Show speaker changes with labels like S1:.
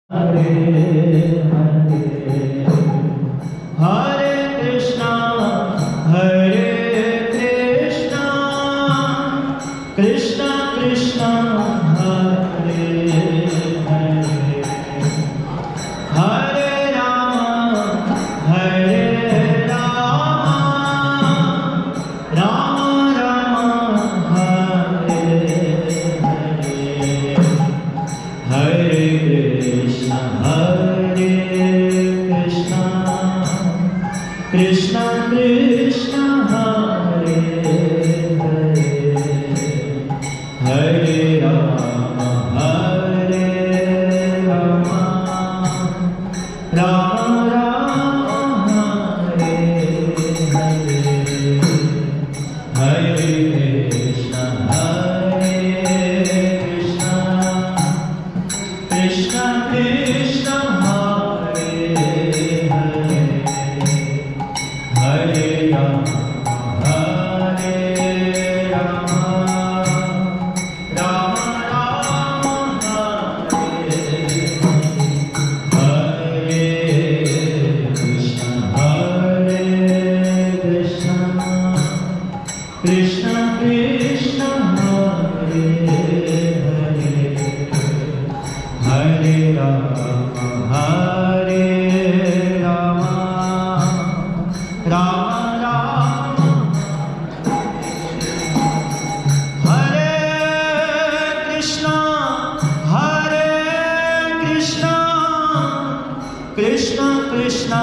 S1: Hare Hare Hare Krishna Hare Krishna Krishna Krishna Hare Hare Hare Rama Hare Rama Rama Rama Hare Hare Hare Krishna Krishna Krishna Hare Hare Hare Rama Rama Rama Hare Hare Hare Krishna Krishna Krishna Hare Hare Hare Rama Rama Rama Hare Hare Krishna Krishna Krishna Hare Hare Hare Rama Rama Rama Hare Krishna Krishna Krishna